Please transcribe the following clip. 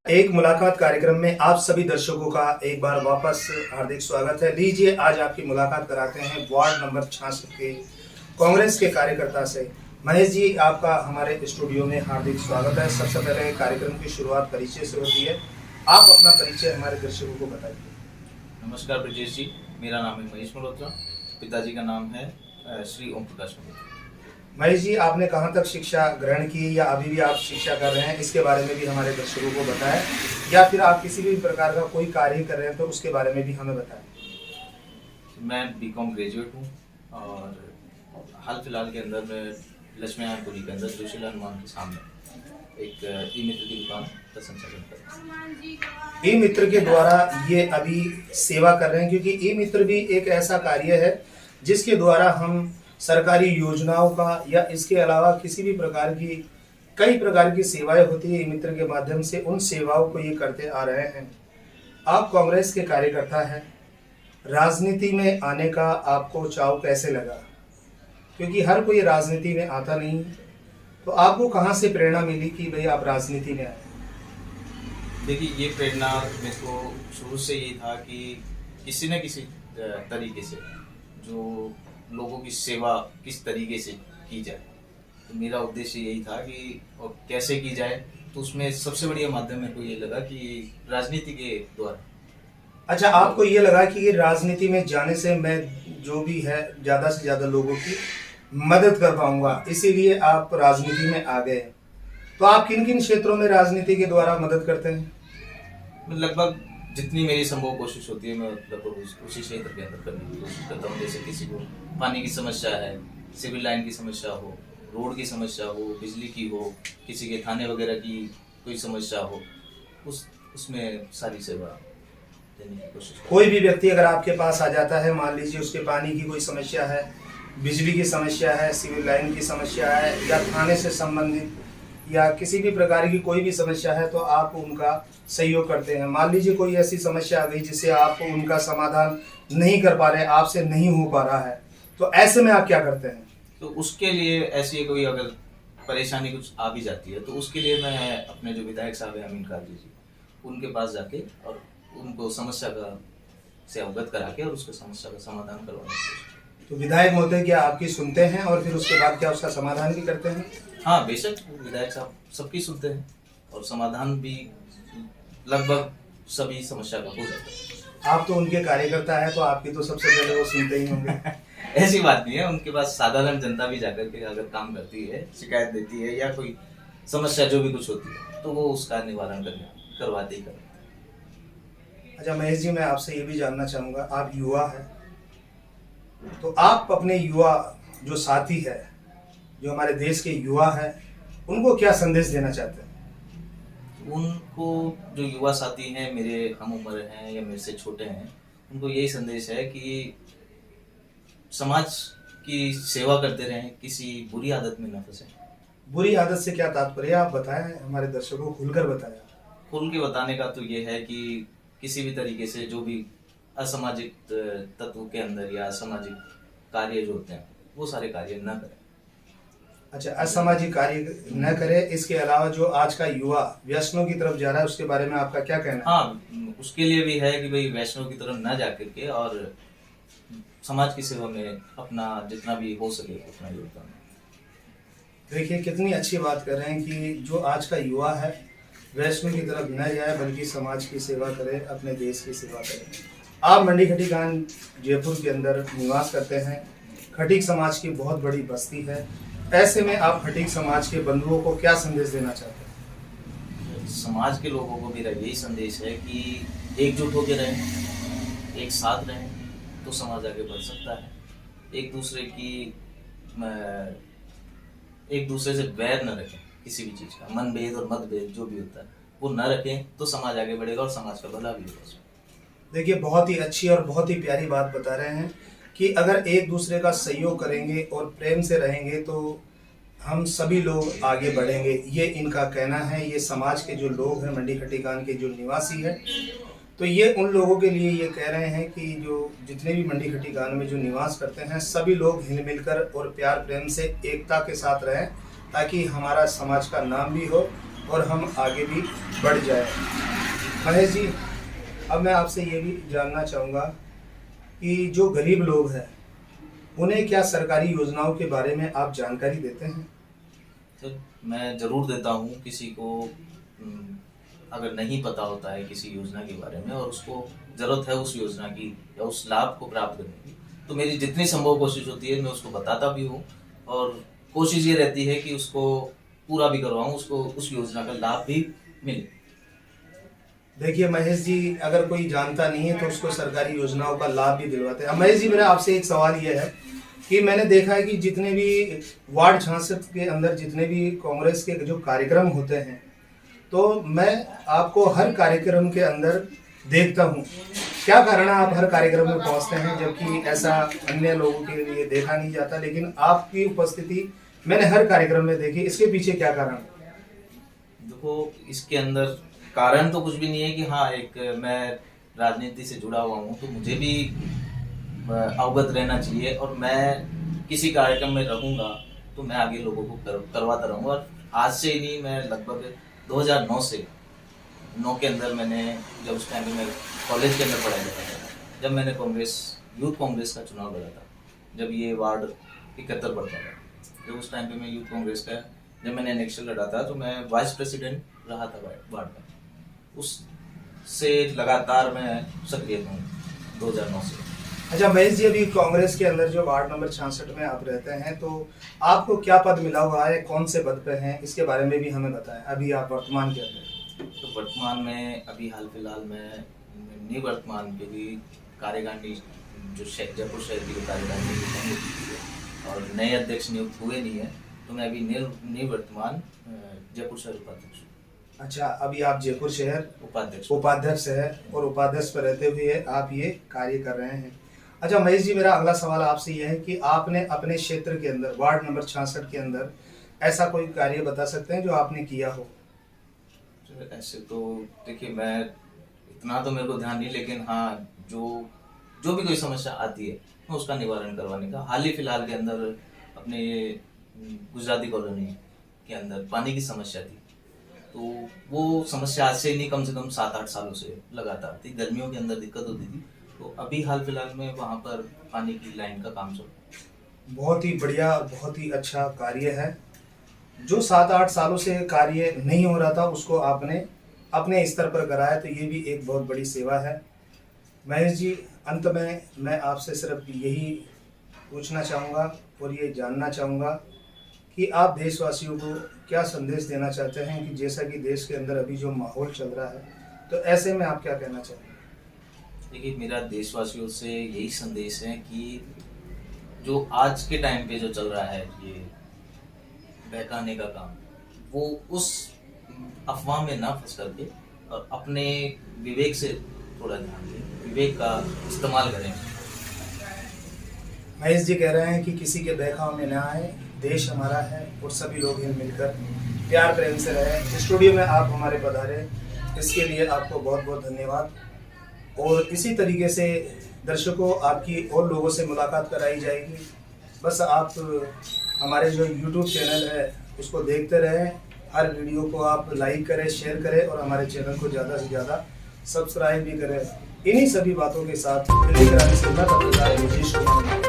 एक मुलाकात कार्यक्रम में आप सभी दर्शकों का एक बार वापस हार्दिक स्वागत है। लीजिए आज आपकी मुलाकात कराते हैं वार्ड नंबर 66 के कांग्रेस के कार्यकर्ता से। महेश जी, आपका हमारे स्टूडियो में हार्दिक स्वागत है। सबसे पहले कार्यक्रम की शुरुआत परिचय से होती है। आप अपना परिचय हमारे दर्शकों को बताइए। नमस्कार ब्रजेश जी, मेरा नाम है महेश मल्होत्रा। पिताजी का नाम है श्री ओम प्रकाश मल्होत्रा। महेश जी, आपने कहाँ तक शिक्षा ग्रहण की या अभी भी आप शिक्षा कर रहे हैं, इसके बारे में भी हमारे दर्शकों को बताएं, या फिर आप किसी भी प्रकार का कोई कार्य कर रहे हैं तो उसके बारे में भी हमें बताएं। मैं बीकॉम ग्रेजुएट हूँ और हाल फिलहाल के अंदर मैं लक्ष्मीनारायणपुरी के अंदर जोशीलाल हनुमान के सामने एक ई मित्र की दुकान का संचालन कर रहा हूँ। ई मित्र के द्वारा ये अभी सेवा कर रहे हैं, क्योंकि ई मित्र भी एक ऐसा कार्य है जिसके द्वारा हम सरकारी योजनाओं का या इसके अलावा किसी भी प्रकार की कई प्रकार की सेवाएं होती है, ई मित्र के माध्यम से उन सेवाओं को ये करते आ रहे हैं। आप कांग्रेस के कार्यकर्ता हैं, राजनीति में आने का आपको चाव कैसे लगा? क्योंकि हर कोई राजनीति में आता नहीं, तो आपको कहाँ से प्रेरणा मिली कि भाई आप राजनीति में आए? देखिए, ये प्रेरणा मेरे को शुरू से ये था कि किसी न किसी तरीके से जो लोगों की सेवा किस तरीके से की जाए, तो मेरा उद्देश्य यही था कि और कैसे की जाए, तो उसमें सबसे बढ़िया माध्यम मेरे को ये लगा कि राजनीति के द्वारा। अच्छा, आपको ये लगा कि राजनीति में जाने से मैं जो भी है ज़्यादा से ज़्यादा लोगों की मदद कर पाऊंगा, इसीलिए आप राजनीति में आ गए। तो आप किन किन क्षेत्रों में राजनीति के द्वारा मदद करते हैं? मैं लगभग जितनी मेरी संभव कोशिश होती है, मैं लगभग उसी क्षेत्र के अंदर करने की कोशिश करता हूँ। जैसे किसी को पानी की समस्या है, सिविल लाइन की समस्या हो, रोड की समस्या हो, बिजली की हो, किसी के थाने वगैरह की कोई समस्या हो, उसमें सारी सेवा देने की कोशिश। कोई भी व्यक्ति अगर आपके पास आ जाता है, मान लीजिए उसके पानी की कोई समस्या है, बिजली की समस्या है, सिविल लाइन की समस्या है, या थाने से संबंधित या किसी भी प्रकार की कोई भी समस्या है, तो आप उनका सहयोग करते हैं। मान लीजिए कोई ऐसी समस्या आ गई जिससे आप उनका समाधान नहीं कर पा रहे, आपसे नहीं हो पा रहा है, तो ऐसे में आप क्या करते हैं? तो उसके लिए ऐसी कोई अगर परेशानी कुछ आ भी जाती है, तो उसके लिए मैं अपने जो विधायक साहब हैं अमीन काजी जी, उनके पास जाके और उनको समस्या का से अवगत करा के और उसके समस्या का समाधान करवाने की कोशिश। तो विधायक महोदय क्या आपकी सुनते हैं और फिर उसके बाद क्या उसका समाधान भी करते हैं? हाँ, बेशक विधायक साहब सबकी सुनते हैं और समाधान भी लगभग सभी समस्या का हो जाता है। आप तो उनके कार्यकर्ता हैं, तो आपकी तो सबसे पहले वो सुनते ही होंगे। ऐसी बात नहीं है, उनके पास साधारण जनता भी जाकर के अगर काम करती है, शिकायत देती है या कोई समस्या जो भी कुछ होती है, तो वो उसका निवारण करवाते ही करवाते हैं। अच्छा महेश जी, मैं आपसे ये भी जानना चाहूँगा, आप युवा हैं, तो आप अपने युवा जो साथी है, जो हमारे देश के युवा हैं, उनको क्या संदेश देना चाहते हैं? उनको जो युवा साथी हैं, मेरे हम उम्र हैं या मेरे से छोटे हैं, उनको यही संदेश है कि समाज की सेवा करते रहें, किसी बुरी आदत में न फंसे। बुरी आदत से क्या तात्पर्य, आप बताएं, हमारे दर्शकों को खुलकर बताएं। खुल के बताने का तो ये है कि किसी भी तरीके से जो भी असामाजिक तत्व के अंदर या असामाजिक कार्य जो होते हैं, वो सारे कार्य न करें। अच्छा, असामाजिक कार्य न करे। इसके अलावा जो आज का युवा व्यसनों की तरफ जा रहा है, उसके बारे में आपका क्या कहना है? हाँ, उसके लिए भी है कि भाई वैष्णव की तरफ न जाकर के और समाज की सेवा में अपना जितना भी हो सके उतना योगदान। देखिए कितनी अच्छी बात कर रहे हैं कि जो आज का युवा है वैष्णव की तरफ न जाए, बल्कि समाज की सेवा करे, अपने देश की सेवा करे। आप मंडी खटीक जयपुर के अंदर निवास करते हैं। खटीक समाज की बहुत बड़ी बस्ती है, ऐसे में आप खटीक समाज के बंधुओं को क्या संदेश देना चाहते हैं? समाज के लोगों को मेरा यही संदेश है कि एकजुट होकर रहें, एक साथ रहें, तो समाज आगे बढ़ सकता है। एक दूसरे से वैर न रखें, किसी भी चीज़ का मनभेद और मतभेद जो भी होता है वो न रखें, तो समाज आगे बढ़ेगा और समाज का भला भी होगा। देखिए बहुत ही अच्छी और बहुत ही प्यारी बात बता रहे हैं कि अगर एक दूसरे का सहयोग करेंगे और प्रेम से रहेंगे तो हम सभी लोग आगे बढ़ेंगे, ये इनका कहना है। ये समाज के जो लोग हैं, मंडी खटीकान के जो निवासी हैं, तो ये उन लोगों के लिए ये कह रहे हैं कि जो जितने भी मंडी खटीकान में जो निवास करते हैं, सभी लोग हिल मिलकर और प्यार प्रेम से एकता के साथ रहें, ताकि हमारा समाज का नाम भी हो और हम आगे भी बढ़ जाए। महेश जी, अब मैं आपसे ये भी जानना चाहूँगा कि जो गरीब लोग हैं उन्हें क्या सरकारी योजनाओं के बारे में आप जानकारी देते हैं? तो मैं ज़रूर देता हूँ किसी को अगर नहीं पता होता है किसी योजना के बारे में और उसको ज़रूरत है उस योजना की या उस लाभ को प्राप्त करने की, तो मेरी जितनी संभव कोशिश होती है मैं उसको बताता भी हूँ और कोशिश ये रहती है कि उसको पूरा भी करवाऊँ, उसको उस योजना का लाभ भी मिले। देखिए महेश जी, अगर कोई जानता नहीं है तो उसको सरकारी योजनाओं का लाभ भी दिलवाते हैं। अब महेश जी, मेरा आपसे एक सवाल ये है कि मैंने देखा है कि जितने भी वार्ड 66 के अंदर जितने भी कांग्रेस के जो कार्यक्रम होते हैं, तो मैं आपको हर कार्यक्रम के अंदर देखता हूँ। क्या कारण है आप हर कार्यक्रम में पहुँचते हैं जबकि ऐसा अन्य लोगों के लिए देखा नहीं जाता, लेकिन आपकी उपस्थिति मैंने हर कार्यक्रम में देखी, इसके पीछे क्या कारण है? देखो, इसके अंदर कारण तो कुछ भी नहीं है कि हाँ एक मैं राजनीति से जुड़ा हुआ हूँ तो मुझे भी अवगत रहना चाहिए और मैं किसी कार्यक्रम में रहूँगा तो मैं आगे लोगों को करवाता रहूँगा। और आज से ही नहीं, मैं लगभग 2009 से 9 के अंदर मैंने, जब उस टाइम में मैं कॉलेज के अंदर पढ़ाई कर रहा था, जब मैंने यूथ कांग्रेस का चुनाव लड़ा था, जब ये वार्ड 71 पड़ता था, जब उस टाइम पे मैं यूथ कांग्रेस का जब मैंने इलेक्शन लड़ा था तो मैं वाइस प्रेसिडेंट रहा था वार्ड का। उससे लगातार मैं सक्रिय हूँ 2009 से। अच्छा महेश जी, अभी कांग्रेस के अंदर जो वार्ड नंबर 66 में आप रहते हैं, तो आपको क्या पद मिला हुआ है, कौन से पद पे हैं, इसके बारे में भी हमें बताएं। अभी आप वर्तमान क्या हैं? तो वर्तमान में अभी हाल फिलहाल में निवर्तमान पे भी कार्यकारिणी जो जयपुर शहर की कार्यकारिणी और नए अध्यक्ष नियुक्त हुए नहीं है, तो मैं अभी निवर्तमान जयपुर शहर उपाध्यक्ष। अच्छा, अभी आप जयपुर शहर उपाध्यक्ष है और उपाध्यक्ष पर रहते हुए आप ये कार्य कर रहे हैं। अच्छा महेश जी, मेरा अगला सवाल आपसे यह है कि आपने अपने क्षेत्र के अंदर वार्ड नंबर 66 के अंदर ऐसा कोई कार्य बता सकते हैं जो आपने किया हो? ऐसे तो देखिए, मैं इतना तो मेरे को ध्यान नहीं, लेकिन हाँ जो भी कोई समस्या आती है मैं उसका निवारण करवाने का, हाल ही फिलहाल के अंदर अपने गुजराती कॉलोनी के अंदर पानी की समस्या थी, तो वो समस्या आज से नहीं, कम से कम 7-8 सालों से लगातार थी। गर्मियों के अंदर दिक्कत होती थी, तो अभी हाल फिलहाल में वहाँ पर पानी की लाइन का काम चल रहा है। बहुत ही बढ़िया, बहुत ही अच्छा कार्य है। जो 7-8 सालों से कार्य नहीं हो रहा था उसको आपने अपने स्तर पर कराया, तो ये भी एक बहुत बड़ी सेवा है। महेश जी, अंत में मैं आपसे सिर्फ यही पूछना चाहूँगा और ये जानना चाहूँगा कि आप देशवासियों को क्या संदेश देना चाहते हैं कि जैसा कि देश के अंदर अभी जो माहौल चल रहा है, तो ऐसे में आप क्या कहना चाहेंगे? देखिए, मेरा देशवासियों से यही संदेश है कि जो आज के टाइम पे जो चल रहा है ये बहकाने का काम, वो उस अफवाह में ना फंस करके और अपने विवेक से थोड़ा ध्यान दें, विवेक का इस्तेमाल करें। महेश जी कह रहे हैं कि किसी के बहकाव में ना आए, देश हमारा है और सभी लोग मिलकर प्यार प्रेम से रहे। स्टूडियो में आप हमारे पधारे, इसके लिए आपको बहुत बहुत धन्यवाद। और इसी तरीके से दर्शकों, आपकी और लोगों से मुलाकात कराई जाएगी। बस आप हमारे जो YouTube चैनल है उसको देखते रहें, हर वीडियो को आप लाइक करें, शेयर करें और हमारे चैनल को ज़्यादा से ज़्यादा सब्सक्राइब भी करें। इन्हीं सभी बातों के साथ दिल्ली क्रांति से मैं पत्रकार योगेश कुमार।